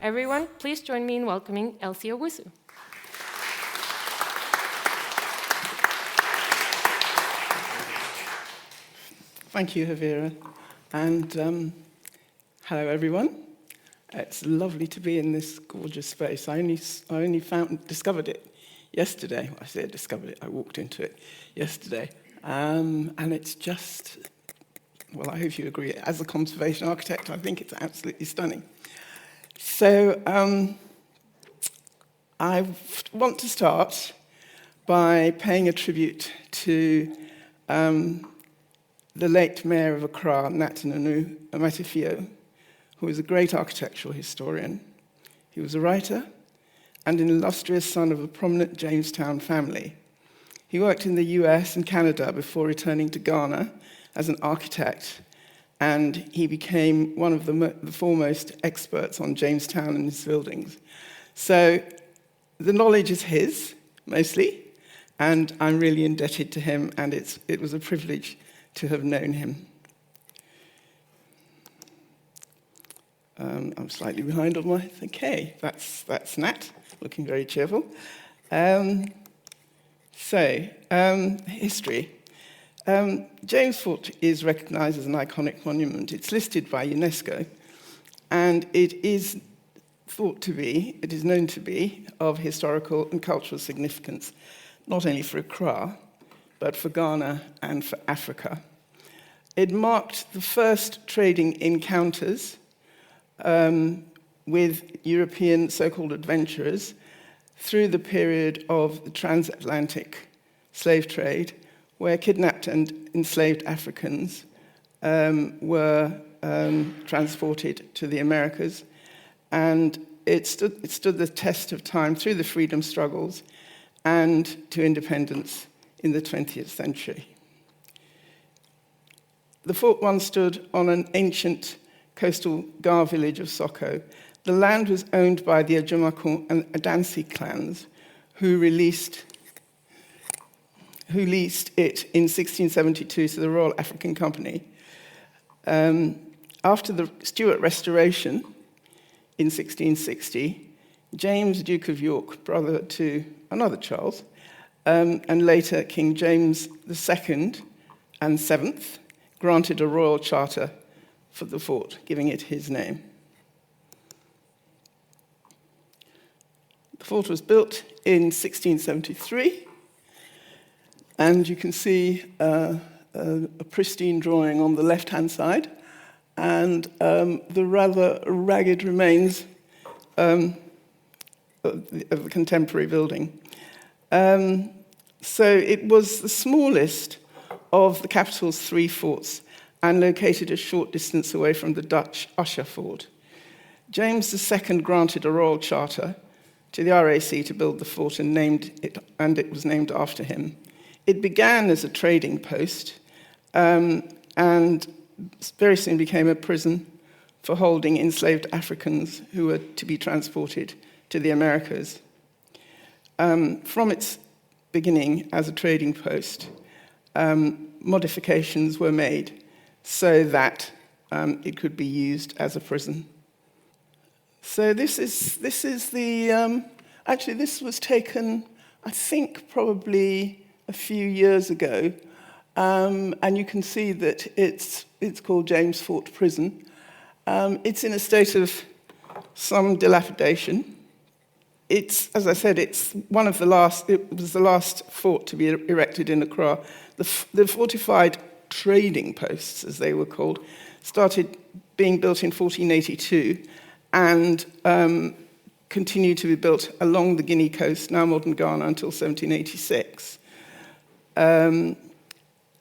Everyone, please join me in welcoming Elsie Owusu. Thank you, Javira. And hello, everyone. It's lovely to be in this gorgeous space. I only discovered it yesterday. I say discovered it, I walked into it yesterday. And it's just, well, I hope you agree. As a conservation architect, I think it's absolutely stunning. So I want to start by paying a tribute to the late mayor of Accra, Natu Amatefio, who was a great architectural historian. He was a writer and an illustrious son of a prominent Jamestown family. He worked in the US and Canada before returning to Ghana as an architect, and he became one of the foremost experts on Jamestown and its buildings. So the knowledge is his, mostly, and I'm really indebted to him, and it was a privilege to have known him. I'm slightly behind on my... Okay, that's Nat, looking very cheerful. History. James Fort is recognized as an iconic monument. It's listed by UNESCO, and it is known to be, of historical and cultural significance, not only for Accra, but for Ghana and for Africa. It marked the first trading encounters with European so-called adventurers through the period of the transatlantic slave trade, where kidnapped and enslaved Africans were transported to the Americas. And it stood the test of time through the freedom struggles and to independence in the 20th century. The fort once stood on an ancient coastal Ga village of Soko. The land was owned by the Ajumako and Adansi clans, who leased it in 1672 to the Royal African Company. After the Stuart Restoration in 1660, James, Duke of York, brother to another Charles, and later King James II and VII, granted a royal charter for the fort, giving it his name. The fort was built in 1673, and you can see a pristine drawing on the left-hand side, and the rather ragged remains of the contemporary building. So it was the smallest of the capital's three forts and located a short distance away from the Dutch Usher Fort. James II granted a royal charter to the RAC to build the fort and it was named after him. It began as a trading post and very soon became a prison for holding enslaved Africans who were to be transported to the Americas. From its beginning as a trading post, modifications were made so that it could be used as a prison. So this is the actually this was taken, I think, probably a few years ago, and you can see that it's called James Fort Prison. It's in a state of some dilapidation. As I said, it's one of the last. It was the last fort to be erected in Accra. The fortified trading posts, as they were called, started being built in 1482 and continued to be built along the Guinea coast, now modern Ghana, until 1786.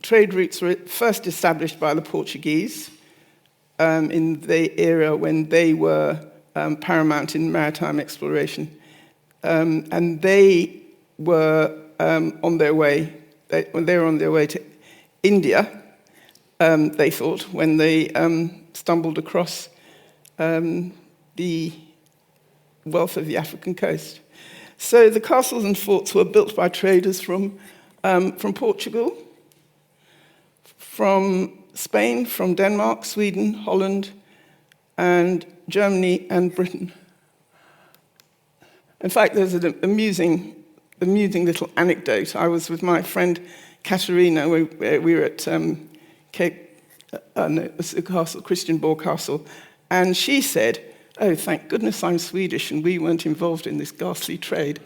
Trade routes were first established by the Portuguese in the era when they were paramount in maritime exploration. And they were on their way. They were on their way to India, they thought, when they stumbled across the wealth of the African coast. So the castles and forts were built by traders from Portugal, from Spain, from Denmark, Sweden, Holland, and Germany and Britain. In fact, there's an amusing little anecdote. I was with my friend Katerina. We were at Christianborg Castle, and she said, "Oh, thank goodness I'm Swedish and we weren't involved in this ghastly trade."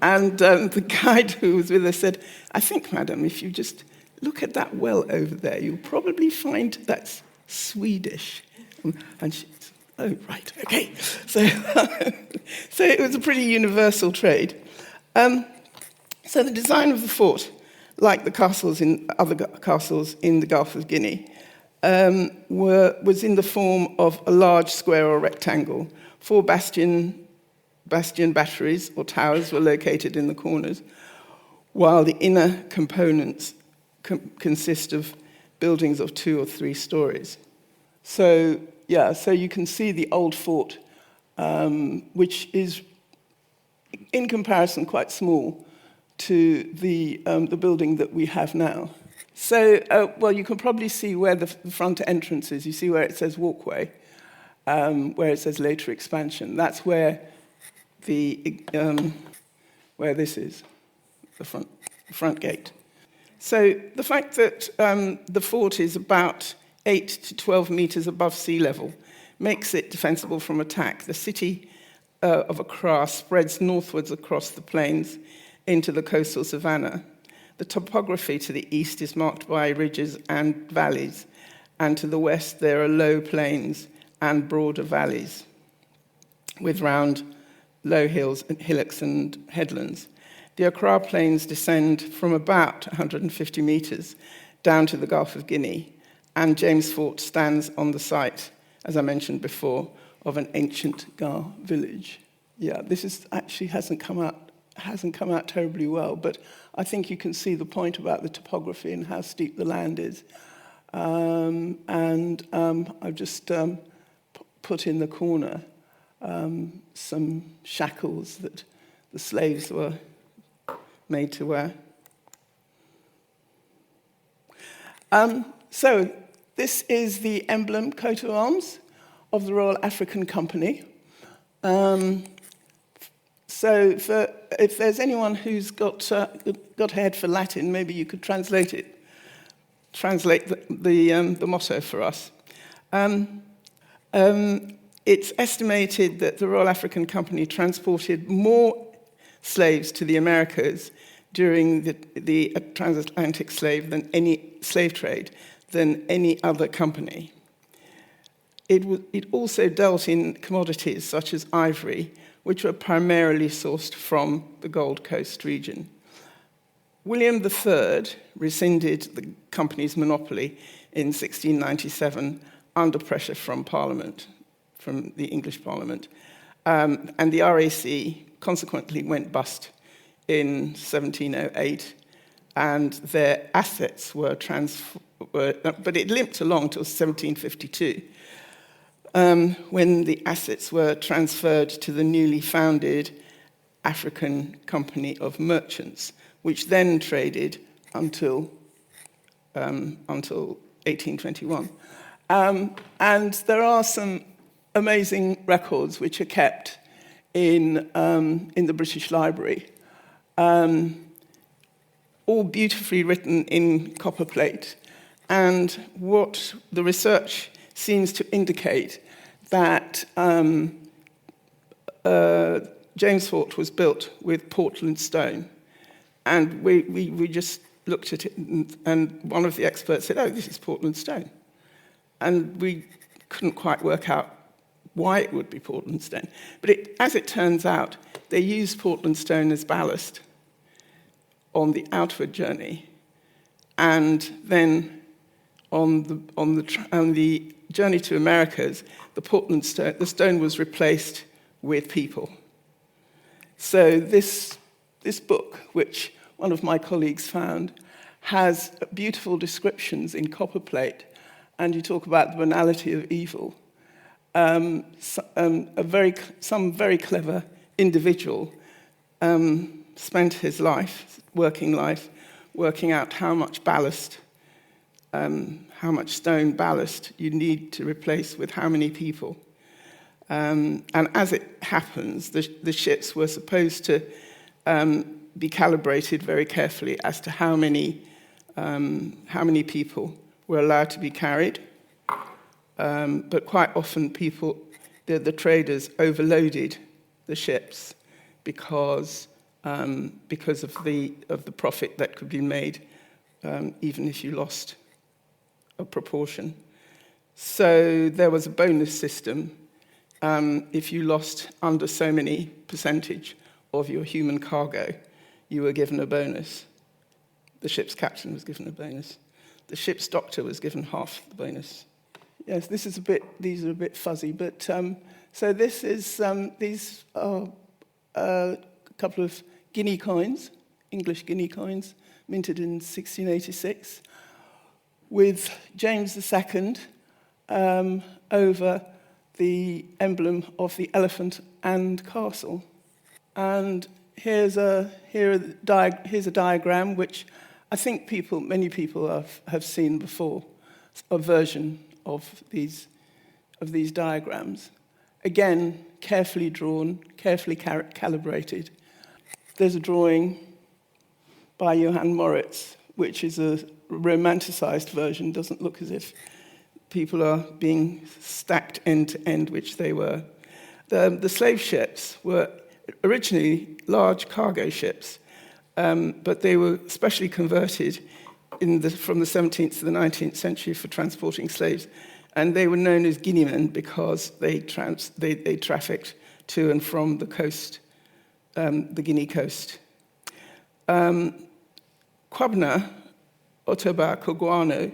And the guide who was with her said, "I think, madam, if you just look at that well over there, you'll probably find that's Swedish." And she said, "Oh, right, okay." So, so it was a pretty universal trade. So the design of the fort, like the castles in other castles in the Gulf of Guinea, was in the form of a large square or rectangle. 4 bastion batteries or towers were located in the corners, while the inner components consist of buildings of 2 or 3 stories. So you can see the old fort, which is, in comparison, quite small to the building that we have now. So, you can probably see where the front entrance is. You see where it says walkway, where it says later expansion. That's where where this is, the front gate. So the fact that the fort is about 8 to 12 meters above sea level makes it defensible from attack. The city of Accra spreads northwards across the plains into the coastal savannah. The topography to the east is marked by ridges and valleys, and to the west there are low plains and broader valleys with round low hills and hillocks and headlands. The Accra plains descend from about 150 meters down to the Gulf of Guinea, and James Fort stands on the site, as I mentioned before, of an ancient Ga village. Yeah, this actually hasn't come out terribly well, but I think you can see the point about the topography and how steep the land is. I've just put in the corner some shackles that the slaves were made to wear. So this is the emblem, coat of arms, of the Royal African Company. So if there's anyone who's got a head for Latin, maybe you could translate the motto for us. It's estimated that the Royal African Company transported more slaves to the Americas during the transatlantic slave trade than any other company. It also dealt in commodities such as ivory, which were primarily sourced from the Gold Coast region. William III rescinded the company's monopoly in 1697 under pressure from Parliament, from the English Parliament, and the RAC consequently went bust in 1708, and their assets were but it limped along till 1752, when the assets were transferred to the newly founded African Company of Merchants, which then traded until 1821. And there are some amazing records which are kept in the British Library, all beautifully written in copperplate. And what the research seems to indicate that James Fort was built with Portland stone. And we just looked at it, and one of the experts said, "Oh, this is Portland stone." And we couldn't quite work out why it would be Portland stone. But as it turns out, they used Portland stone as ballast on the outward journey. And then on the journey to Americas, the stone was replaced with people. So this book, which one of my colleagues found, has beautiful descriptions in copperplate, and you talk about the banality of evil. Some very clever individual spent his working life, working out how much stone ballast you need to replace with how many people. And as it happens, the ships were supposed to be calibrated very carefully as to how many people were allowed to be carried. But quite often the traders overloaded the ships because of the profit that could be made, even if you lost a proportion. So there was a bonus system. If you lost under so many percentage of your human cargo, you were given a bonus. The ship's captain was given a bonus. The ship's doctor was given half the bonus. Yes, these are a bit fuzzy, but so these are a couple of guinea coins, English guinea coins, minted in 1686, with James II over the emblem of the elephant and castle. And here's a diagram which I think many people have seen before, a version of these diagrams. Again, carefully drawn, carefully calibrated. There's a drawing by Johann Moritz, which is a romanticized version, doesn't look as if people are being stacked end to end, which they were. The slave ships were originally large cargo ships, but they were specially converted from the 17th to the 19th century for transporting slaves, and they were known as Guineamen because they trafficked to and from the coast, the Guinea coast. Kwame Nkrumah,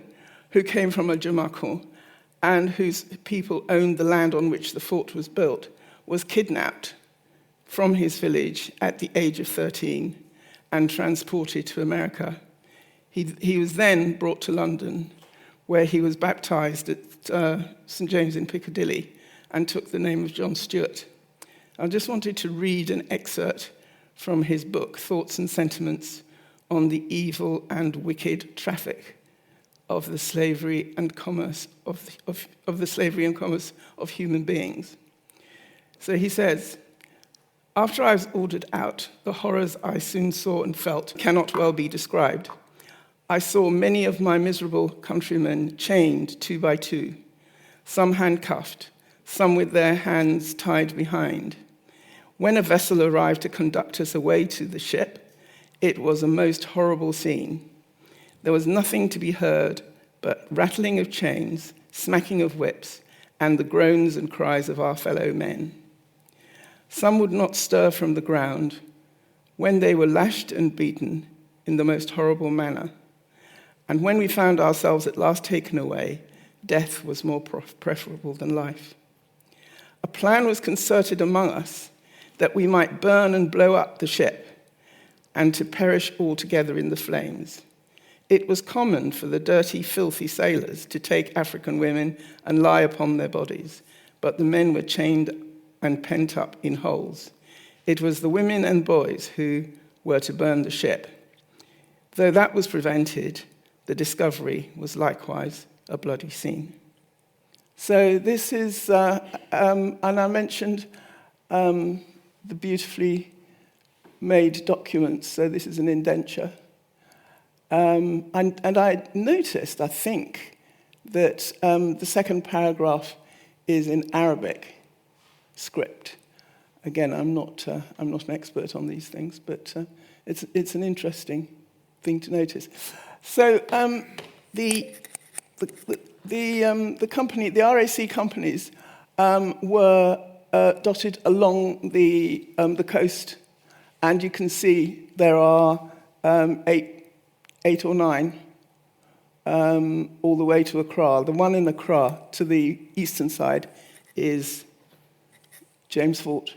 who came from a Jamaica and whose people owned the land on which the fort was built, was kidnapped from his village at the age of 13 and transported to America. He was then brought to London, where he was baptized at St. James in Piccadilly and took the name of John Stuart. I just wanted to read an excerpt from his book, Thoughts and Sentiments on the Evil and Wicked Traffic of the Slavery and Commerce of the Slavery and Commerce of Human Beings. So he says, "After I was ordered out, the horrors I soon saw and felt cannot well be described. I saw many of my miserable countrymen chained 2 by 2, some handcuffed, some with their hands tied behind. When a vessel arrived to conduct us away to the ship, it was a most horrible scene. There was nothing to be heard but rattling of chains, smacking of whips, and the groans and cries of our fellow men. Some would not stir from the ground when they were lashed and beaten in the most horrible manner. And when we found ourselves at last taken away, death was more preferable than life. A plan was concerted among us that we might burn and blow up the ship and to perish altogether in the flames. It was common for the dirty, filthy sailors to take African women and lie upon their bodies, but the men were chained and pent up in holes. It was the women and boys who were to burn the ship. Though that was prevented, the discovery was likewise a bloody scene." So this is, and I mentioned the beautifully made documents. So this is an indenture. And I noticed, I think, that the second paragraph is in Arabic script. Again, I'm not an expert on these things, but it's an interesting thing to notice. So the company, the RAC companies, were dotted along the coast, and you can see there are eight or nine all the way to Accra. The one in Accra to the eastern side is James Fort.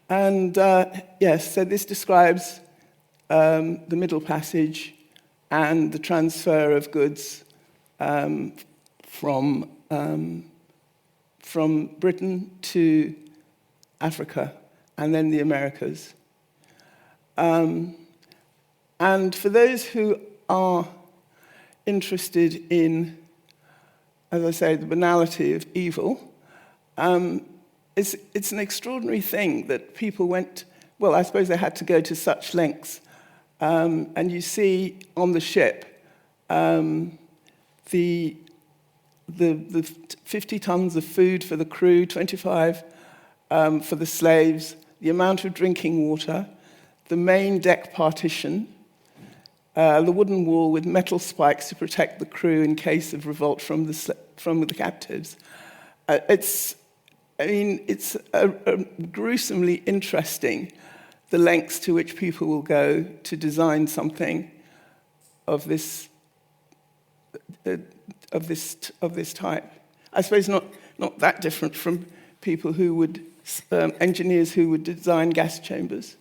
And yes, so this describes the Middle Passage and the transfer of goods from Britain to Africa and then the Americas. And for those who are interested in, as I say, the banality of evil, it's an extraordinary thing that people went, well, I suppose they had to go to such lengths. And you see on the ship the 50 tons of food for the crew, 25 for the slaves, the amount of drinking water, the main deck partition, the wooden wall with metal spikes to protect the crew in case of revolt from the captives. It's gruesomely interesting, the lengths to which people will go to design something of this type. I suppose not that different from people who would engineers who would design gas chambers.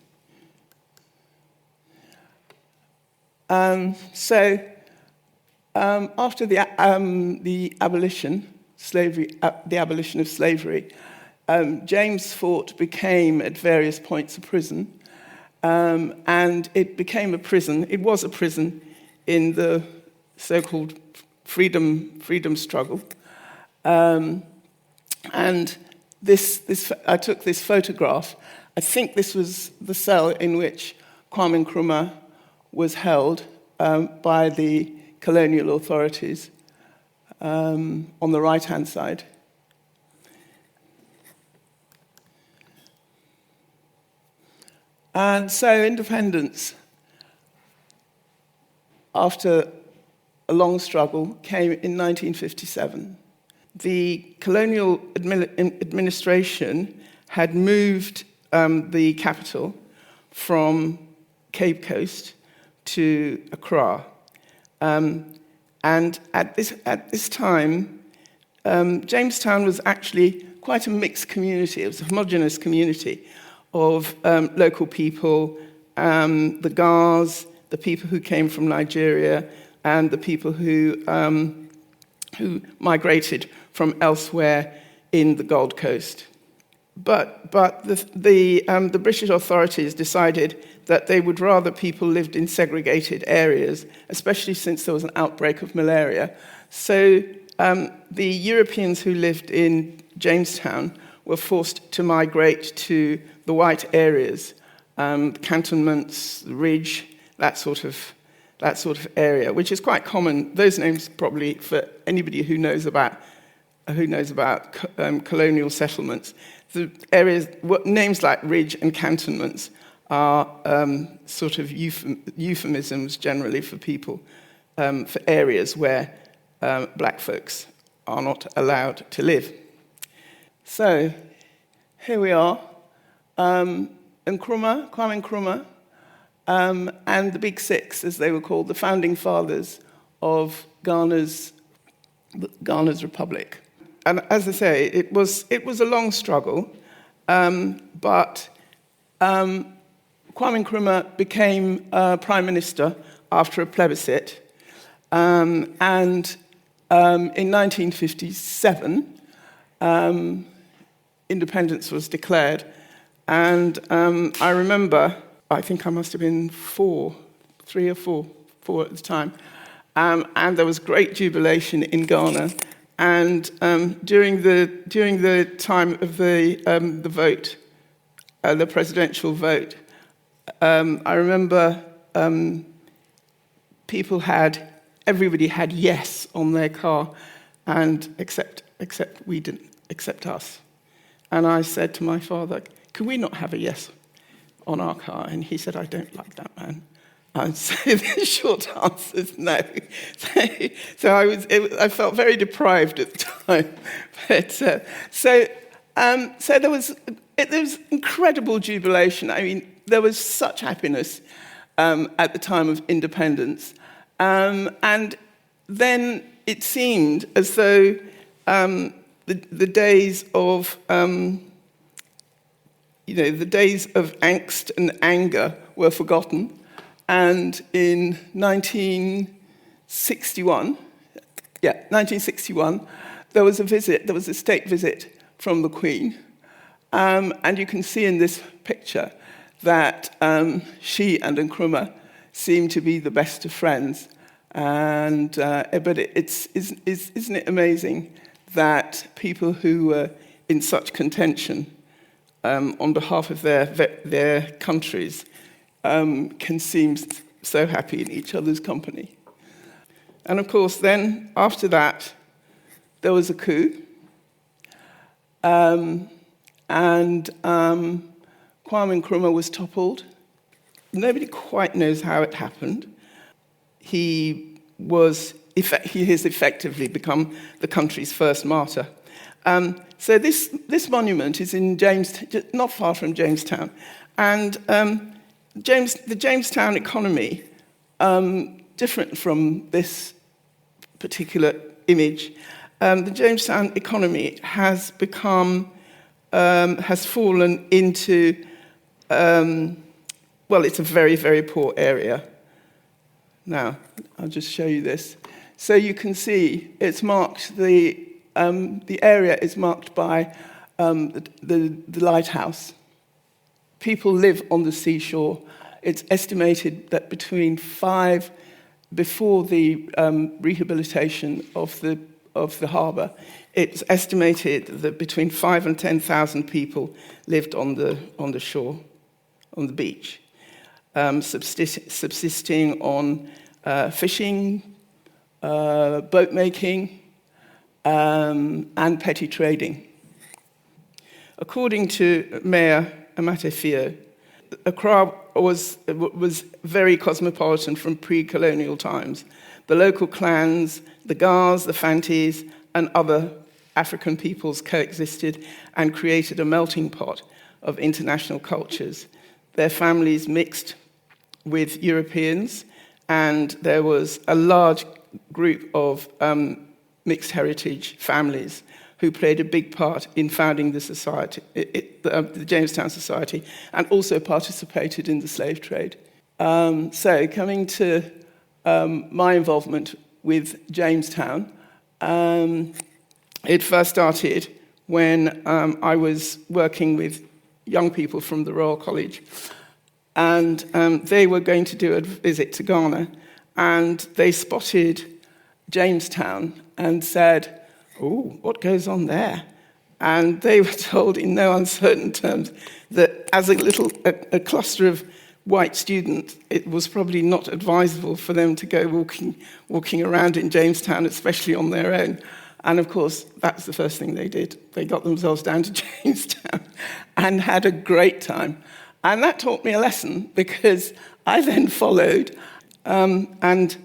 After the abolition of slavery, James Fort became at various points a prison, and it became a prison. It was a prison in the so-called freedom struggle, and I took this photograph. I think this was the cell in which Kwame Nkrumah was held by the colonial authorities on the right-hand side. And so independence, after a long struggle, came in 1957. The colonial administration had moved the capital from Cape Coast to Accra. And at this time, Jamestown was actually quite a mixed community. It was a homogenous community of local people, the Gars, the people who came from Nigeria, and the people who migrated from elsewhere in the Gold Coast. But the British authorities decided that they would rather people lived in segregated areas, especially since there was an outbreak of malaria. So the Europeans who lived in Jamestown were forced to migrate to the white areas, cantonments, the Ridge, that sort of area, which is quite common. Those names probably for anybody who knows about colonial settlements. The areas, names like Ridge and cantonments are sort of euphemisms generally for people, for areas where black folks are not allowed to live. So here we are, Kwame Nkrumah, and the Big Six, as they were called, the founding fathers of Ghana's republic. And as I say, it was a long struggle, but Kwame Nkrumah became prime minister after a plebiscite, and in 1957, independence was declared, and I remember, I think I must have been 3 or 4 at the time, and there was great jubilation in Ghana. And during the time of the vote, the presidential vote, I remember everybody had yes on their car, and except we didn't, except us. And I said to my father, "Can we not have a yes on our car?" And he said, "I don't like that man." And so the short answer is no. So I felt very deprived at the time. But so there was incredible jubilation. I mean, there was such happiness at the time of independence, and then it seemed as though the days of the days of angst and anger were forgotten. And in 1961, there was a state visit from the Queen. And you can see in this picture that she and Nkrumah seem to be the best of friends. But isn't it amazing that people who were in such contention on behalf of their countries can seem so happy in each other's company. And of course, then after that, there was a coup. And Kwame Nkrumah was toppled. Nobody quite knows how it happened. He has effectively become the country's first martyr. So this monument is in not far from Jamestown. And the Jamestown economy, different from this particular image, the Jamestown economy has fallen into, it's a very, very poor area. Now, I'll just show you this. So you can see it's marked, the area is marked by the lighthouse. People live on the seashore. It's estimated that before the rehabilitation of the harbour, it's estimated that between 5,000 and 10,000 people lived on the shore, on the beach, subsisting on fishing, boat making, and petty trading. According to Mayor Amatefio, Accra was very cosmopolitan from pre-colonial times. The local clans, the Gars, the Fantis, and other African peoples coexisted and created a melting pot of international cultures. Their families mixed with Europeans, and there was a large group of mixed heritage families who played a big part in founding the society, the Jamestown Society, and also participated in the slave trade. So coming to my involvement with Jamestown, it first started when I was working with young people from the Royal College, and they were going to do a visit to Ghana, and they spotted Jamestown and said, "Oh, what goes on there?" And they were told in no uncertain terms that as a cluster of white students, it was probably not advisable for them to go walking around in Jamestown, especially on their own. And of course, that's the first thing they did. They got themselves down to Jamestown and had a great time. And that taught me a lesson, because I then followed and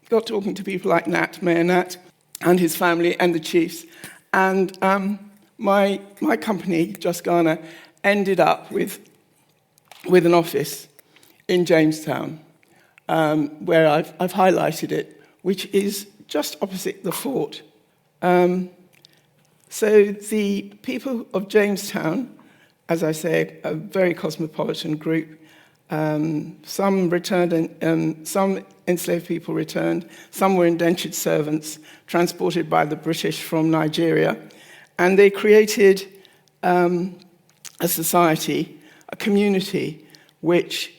got talking to people like Mayor Nat, and his family and the chiefs. And my company, Just Ghana, ended up with an office in Jamestown, where I've highlighted it, which is just opposite the fort. So the people of Jamestown, as I say, a very cosmopolitan group. Some returned, and some enslaved people returned. Some were indentured servants transported by the British from Nigeria. And they created a society, a community, which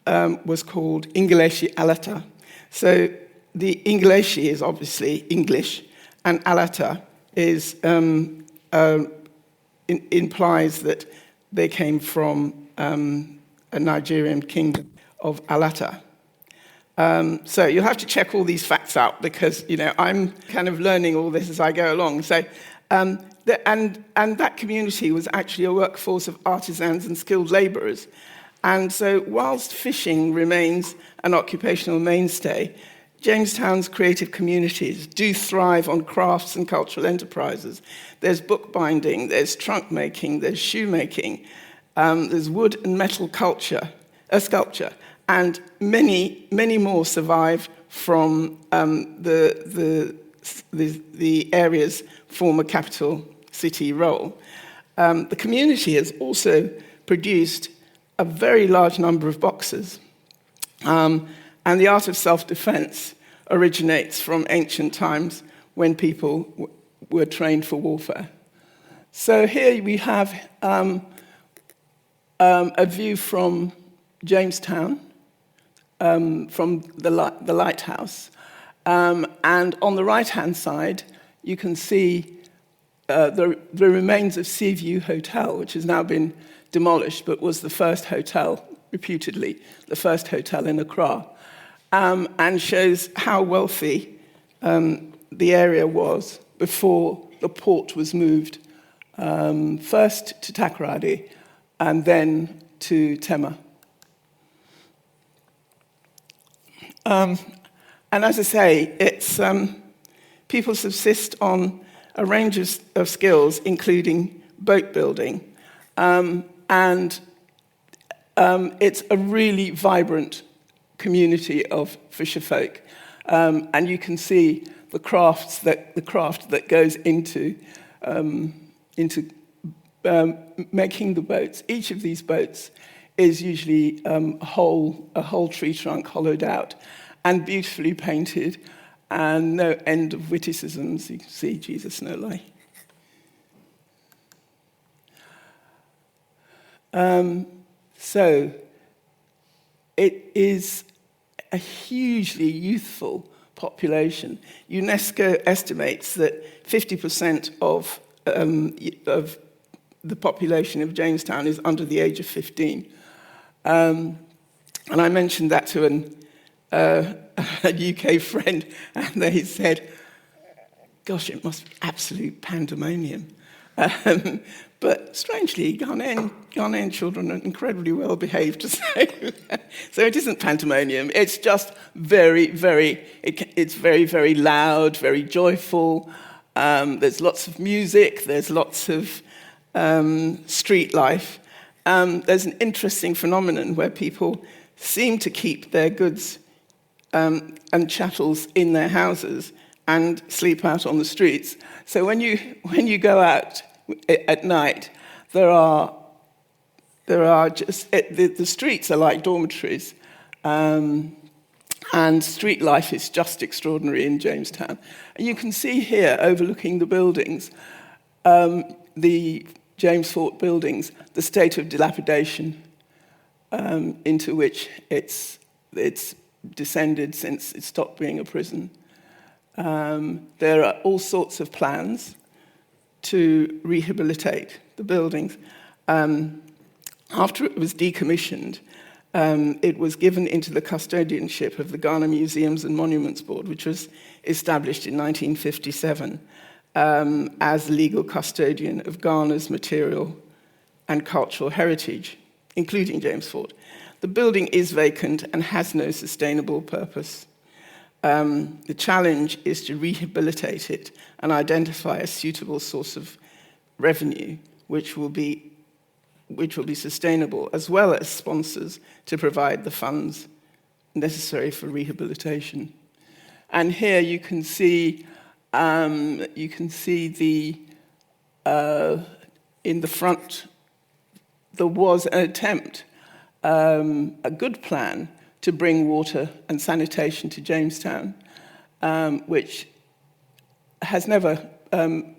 was called Ingeleshi Alata. So the Ingeleshi is obviously English, and Alata implies that they came from a Nigerian kingdom of Alata. So you'll have to check all these facts out, because I'm kind of learning all this as I go along. So and that community was actually a workforce of artisans and skilled labourers. And so whilst fishing remains an occupational mainstay, Jamestown's creative communities do thrive on crafts and cultural enterprises. There's bookbinding, there's trunk making, there's shoemaking, there's wood and metal sculpture, and many, many more survive from the area's former capital city role. The community has also produced a very large number of boxers. And the art of self-defense originates from ancient times when people were trained for warfare. So here we have a view from Jamestown, from the lighthouse. And on the right-hand side, you can see the remains of Seaview Hotel, which has now been demolished, but was the first hotel, reputedly, the first hotel in Accra, and shows how wealthy the area was before the port was moved, first to Takoradi and then to Tema. And as I say, it's people subsist on a range of skills, including boat building, and it's a really vibrant community of fisherfolk, and you can see the craft that goes into making the boats. Each of these boats is usually a whole tree trunk hollowed out and beautifully painted, and no end of witticisms. You can see Jesus no lie. So it is a hugely youthful population. UNESCO estimates that 50% of the population of Jamestown is under the age of 15. And I mentioned that to a UK friend, and they said, gosh, it must be absolute pandemonium. But strangely, Ghanaian children are incredibly well behaved, so it isn't pandemonium. It's just very, very loud, very joyful. There's lots of music. There's lots of street life. There's an interesting phenomenon where people seem to keep their goods and chattels in their houses and sleep out on the streets. So when you go out at night, the streets are like dormitories, and street life is just extraordinary in Jamestown. And you can see here, overlooking the buildings, the James Fort buildings, the state of dilapidation into which it's descended since it stopped being a prison. There are all sorts of plans to rehabilitate the buildings. After it was decommissioned, it was given into the custodianship of the Ghana Museums and Monuments Board, which was established in 1957 as legal custodian of Ghana's material and cultural heritage, including James Fort. The building is vacant and has no sustainable purpose. The challenge is to rehabilitate it and identify a suitable source of revenue which will be sustainable, as well as sponsors to provide the funds necessary for rehabilitation. And here you can see the in the front there was an attempt, a good plan to bring water and sanitation to Jamestown, which has never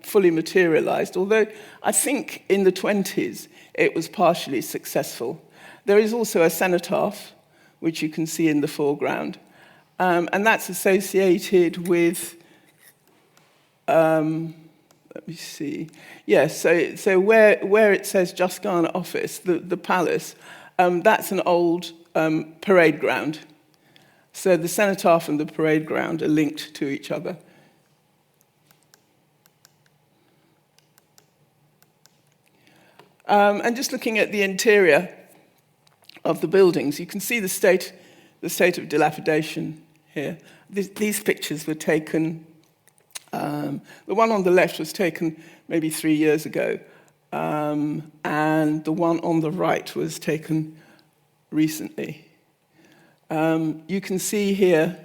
fully materialized, although I think in the 20s it was partially successful. There is also a cenotaph, which you can see in the foreground, and that's associated with, let me see, yes, so where it says Just Ghana Office, the palace, that's an old parade ground. So the cenotaph and the parade ground are linked to each other. And just looking at the interior of the buildings, you can see the state of dilapidation here. These pictures were taken, the one on the left was taken maybe 3 years ago, and the one on the right was taken recently. You can see here,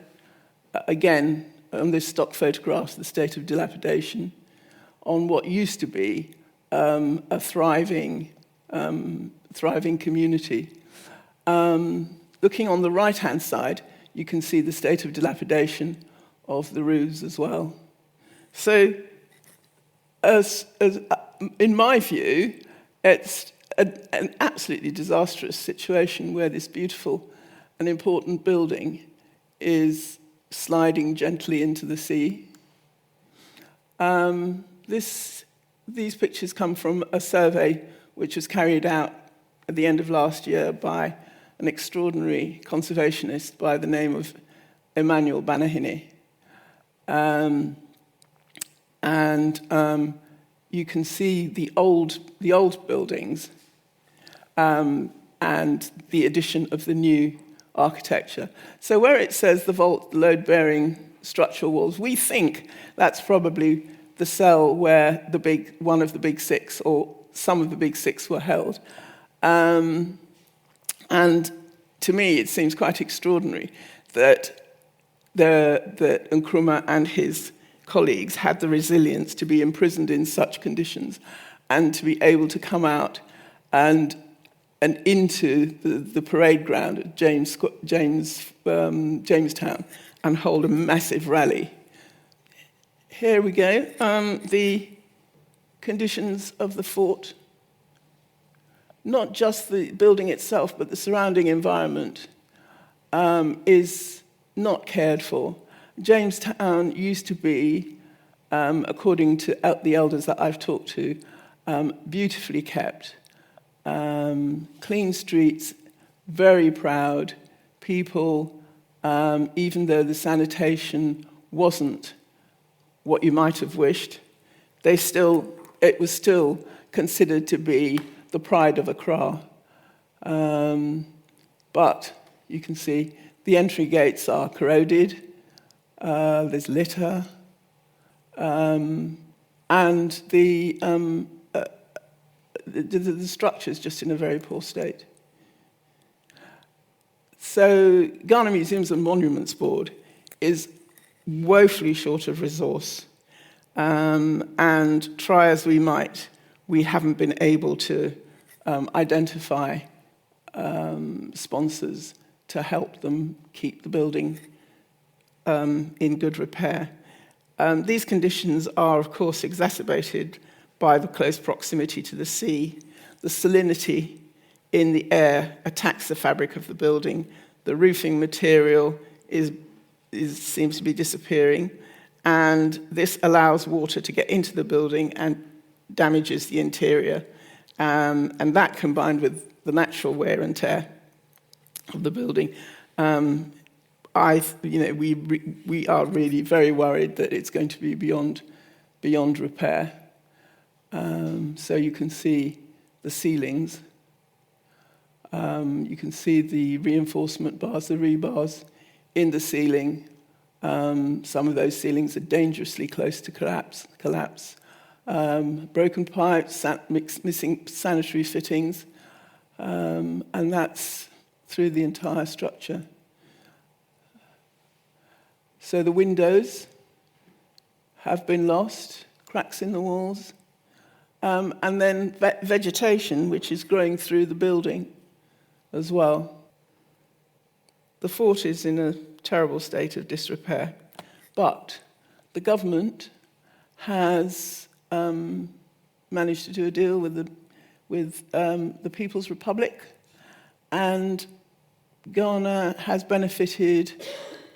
again, on this stock photograph, the state of dilapidation on what used to be a thriving community. Looking on the right-hand side, you can see the state of dilapidation of the roofs as well. So, as in my view, it's an absolutely disastrous situation where this beautiful and important building is sliding gently into the sea. This these pictures come from a survey which was carried out at the end of last year by an extraordinary conservationist by the name of Emmanuel Banahine. You can see the old buildings and the addition of the new architecture. So where it says the vault load-bearing structural walls, we think that's probably the cell where one of the big six or some of the big six were held. And to me, it seems quite extraordinary that Nkrumah and his colleagues had the resilience to be imprisoned in such conditions and to be able to come out and into the parade ground at Jamestown and hold a massive rally. Here we go. The conditions of the fort, not just the building itself, but the surrounding environment, is not cared for. Jamestown used to be, according to the elders that I've talked to, beautifully kept. Clean streets, very proud people, even though the sanitation wasn't what you might have wished, it was still considered to be the pride of Accra. But you can see the entry gates are corroded, there's litter, and the structure's just in a very poor state. So Ghana Museums and Monuments Board is woefully short of resource, and try as we might, we haven't been able to identify sponsors to help them keep the building in good repair. These conditions are, of course, exacerbated by the close proximity to the sea. The salinity in the air attacks the fabric of the building. The roofing material seems to be disappearing, and this allows water to get into the building and damages the interior. And that, combined with the natural wear and tear of the building, we are really very worried that it's going to be beyond repair. So you can see the ceilings. You can see the reinforcement bars, the rebars in the ceiling. Some of those ceilings are dangerously close to collapse. Broken pipes, missing sanitary fittings, and that's through the entire structure. So the windows have been lost, cracks in the walls, and then vegetation, which is growing through the building as well. The fort is in a terrible state of disrepair, but the government has managed to do a deal with the People's Republic, and Ghana has benefited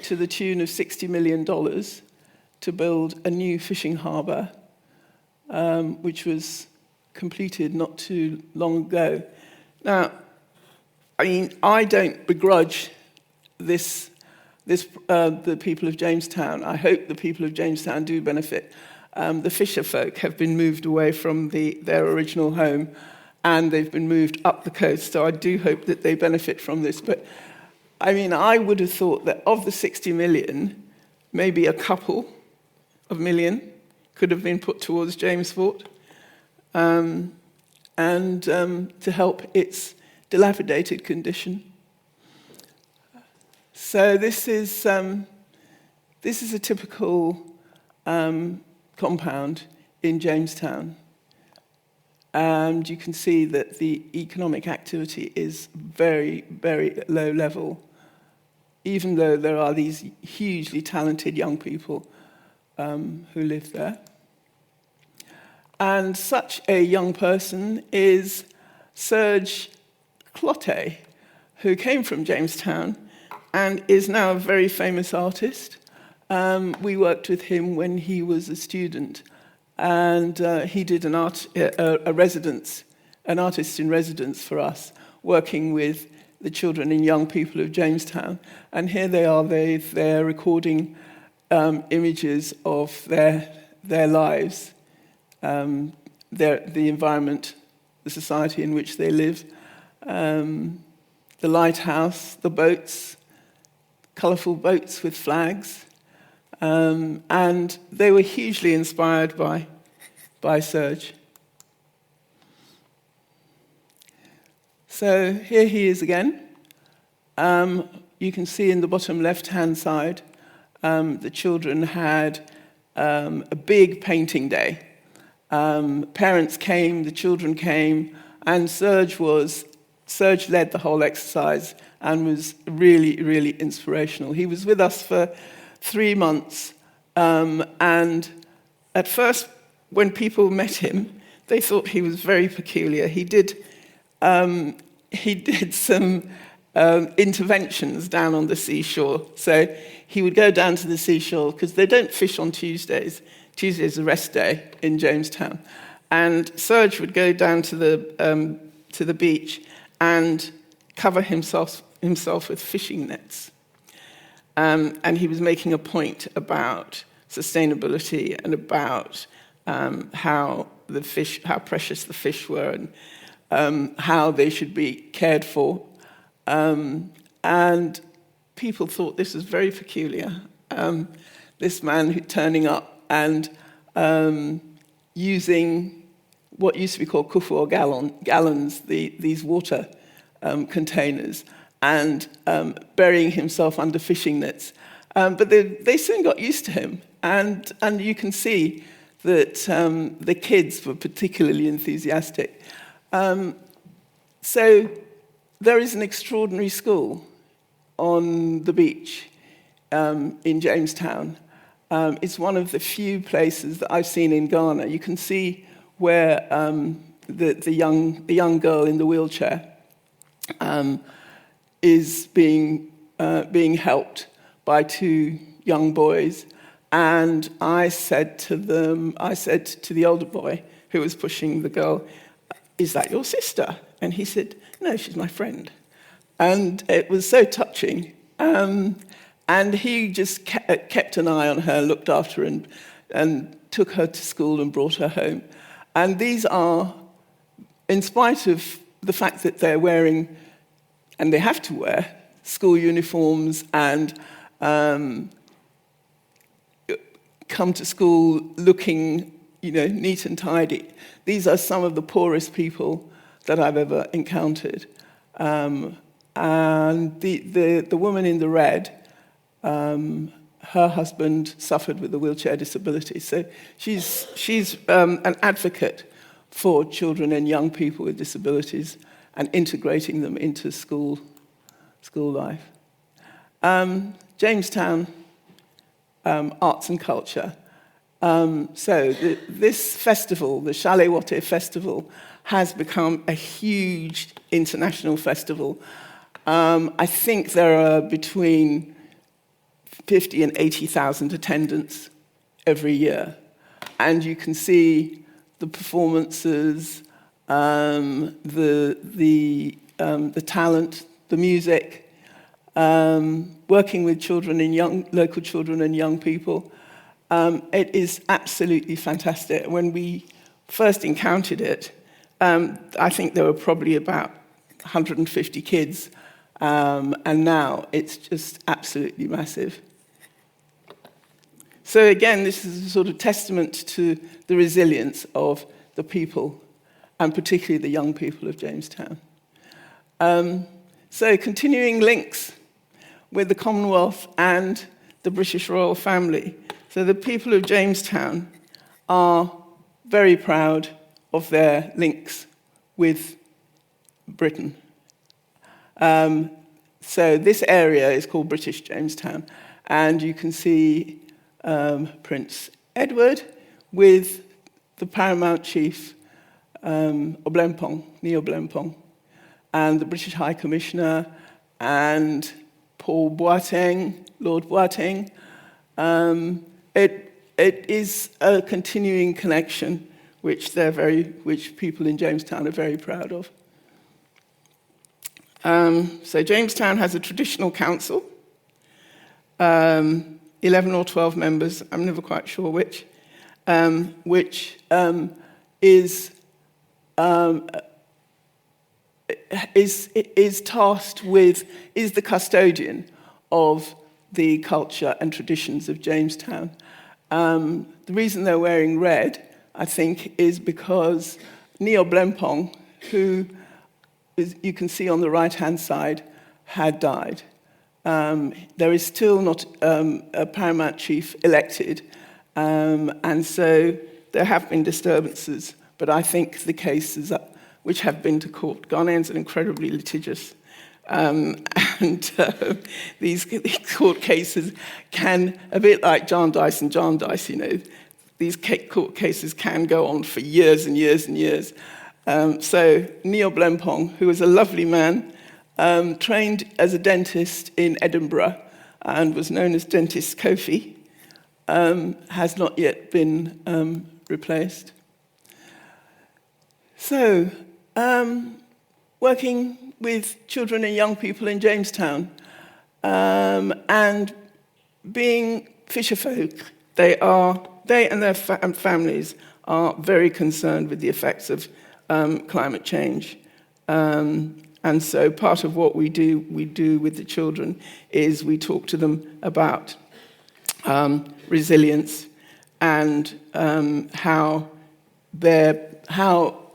to the tune of $60 million to build a new fishing harbour, which was completed not too long ago. Now, I mean, I don't begrudge the people of Jamestown. I hope the people of Jamestown do benefit. The fisher folk have been moved away from their original home, and they've been moved up the coast, so I do hope that they benefit from this. But, I mean, I would have thought that of the 60 million, maybe a couple of million could have been put towards James Fort, and to help its dilapidated condition. So this is a typical compound in Jamestown. And you can see that the economic activity is very, very low level, even though there are these hugely talented young people who live there. And such a young person is Serge Clotte, who came from Jamestown and is now a very famous artist. We worked with him when he was a student and he did a residence, an artist in residence for us, working with the children and young people of Jamestown. And here they are, they're recording images of their lives, the environment, the society in which they live, the lighthouse, the boats, colourful boats with flags, and they were hugely inspired by Serge. So here he is again. You can see in the bottom left-hand side, the children had a big painting day. Parents came, the children came, and Serge led the whole exercise and was really, really inspirational. He was with us for 3 months, and at first, when people met him, they thought he was very peculiar. He did some interventions down on the seashore. So he would go down to the seashore, because they don't fish on Tuesdays. Tuesday's a rest day in Jamestown. And Serge would go down to the beach and cover himself with fishing nets. And he was making a point about sustainability and about how precious the fish were, and how they should be cared for. And people thought this was very peculiar. This man turning up and using what used to be called kufu or gallons, these water containers, and burying himself under fishing nets. But they soon got used to him, and you can see that the kids were particularly enthusiastic. So there is an extraordinary school on the beach in Jamestown. It's one of the few places that I've seen in Ghana. You can see where the young girl in the wheelchair is being helped by 2 young boys. And I said to the older boy who was pushing the girl, "Is that your sister?" And he said, "No, she's my friend." And it was so touching. And he just kept an eye on her, looked after her, and took her to school and brought her home. And these are, in spite of the fact that they're wearing, and they have to wear, school uniforms and come to school looking, neat and tidy. These are some of the poorest people that I've ever encountered. And the woman in the red, her husband suffered with a wheelchair disability. So she's an advocate for children and young people with disabilities and integrating them into school life. Jamestown, arts and culture. So this festival, the Chalet Wote Festival, has become a huge international festival. I think there are between 50 and 80,000 attendants every year. And you can see the performances, the talent, the music, working with children and local children and young people. It is absolutely fantastic. When we first encountered it, I think there were probably about 150 kids, and now it's just absolutely massive. So again, this is a sort of testament to the resilience of the people, and particularly the young people of Jamestown. So continuing links with the Commonwealth and the British royal family. So the people of Jamestown are very proud of their links with Britain. So this area is called British Jamestown, and you can see Prince Edward with the paramount chief, Oblempong, Ni Oblempong, and the British High Commissioner, and Paul Boateng, Lord Boateng. it is a continuing connection which people in Jamestown are very proud of. So Jamestown has a traditional council, 11 or 12 members, I'm never quite sure which is tasked with, is the custodian of the culture and traditions of Jamestown. The reason they're wearing red, I think, is because Neo Blempong, who you can see on the right-hand side, had died. There is still not a paramount chief elected, and so there have been disturbances, but I think the cases which have been to court, Ghanaians are incredibly litigious, these court cases can, a bit like John Dice and John Dice, you know, these court cases can go on for years and years and years. So Neo Blempong, who was a lovely man, trained as a dentist in Edinburgh and was known as Dentist Kofi, has not yet been replaced. So, working with children and young people in Jamestown, and being fisherfolk, they and their families are very concerned with the effects of climate change. And so part of what we do with the children is we talk to them about resilience and how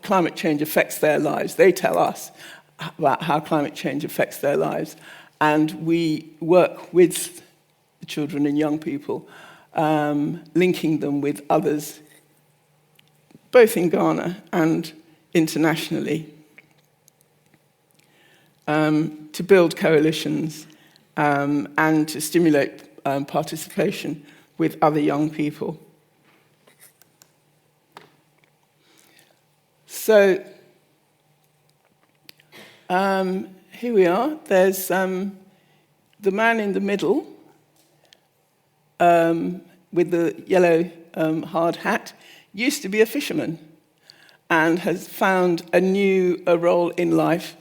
climate change affects their lives. They tell us about how climate change affects their lives. And we work with the children and young people, linking them with others, both in Ghana and internationally, to build coalitions and to stimulate participation with other young people. So here we are. There's the man in the middle with the yellow hard hat, used to be a fisherman and has found a new role in life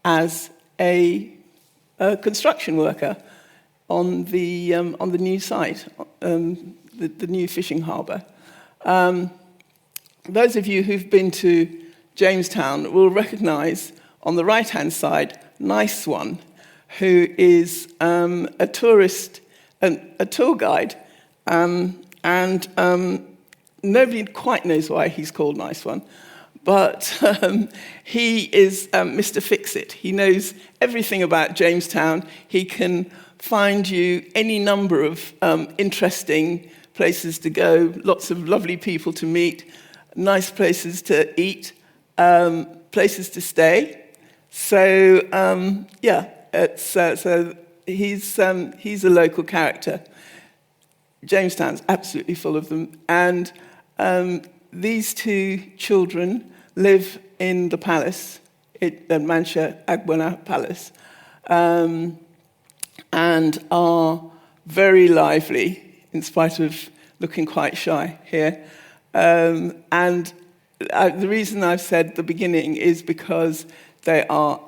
as a construction worker on the new site, the new fishing harbour. Those of you who've been to Jamestown will recognise on the right-hand side, Nice One, who is a tourist, a tour guide, and nobody quite knows why he's called Nice One, but he is Mr. Fix-It. He knows everything about Jamestown. He can find you any number of interesting places to go, lots of lovely people to meet, nice places to eat, places to stay. So so he's a local character. Jamestown's absolutely full of them, and these two children live in the palace, the Mancha Agbona Palace, and are very lively, in spite of looking quite shy here. The reason I've said at the beginning is because they are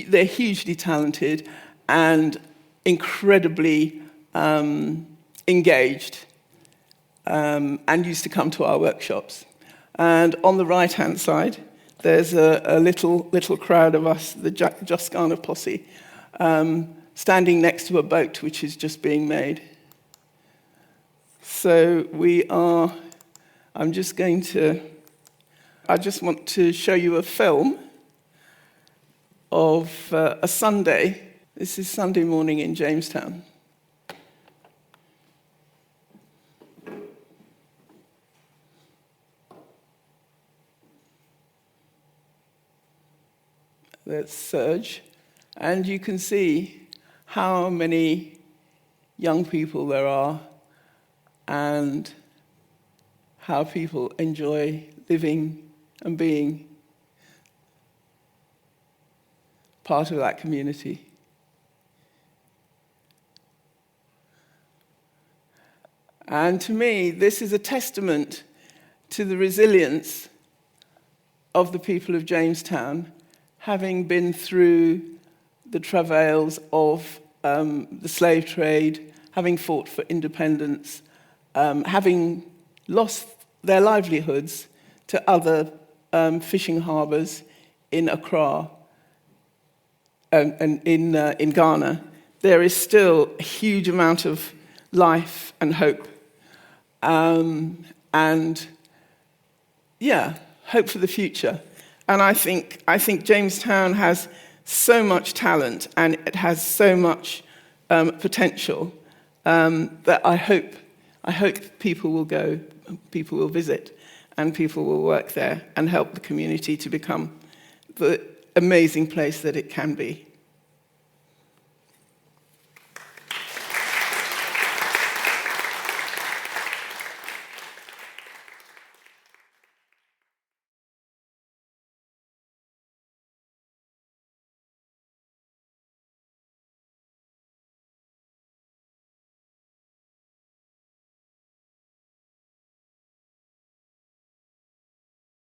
they're hugely talented and incredibly engaged, and used to come to our workshops. And on the right-hand side, there's a little crowd of us, the Just Ghana posse, standing next to a boat which is just being made. So I just want to show you a film of a Sunday. This is Sunday morning in Jamestown. That's Serge. And you can see how many young people there are and how people enjoy living and being part of that community. And to me, this is a testament to the resilience of the people of Jamestown, having been through the travails of the slave trade, having fought for independence, having lost their livelihoods to other fishing harbours in Accra and in Ghana. There is still a huge amount of life and hope. Hope for the future. And I think Jamestown has so much talent and it has so much potential that I hope people will go, people will visit, and people will work there and help the community to become the amazing place that it can be.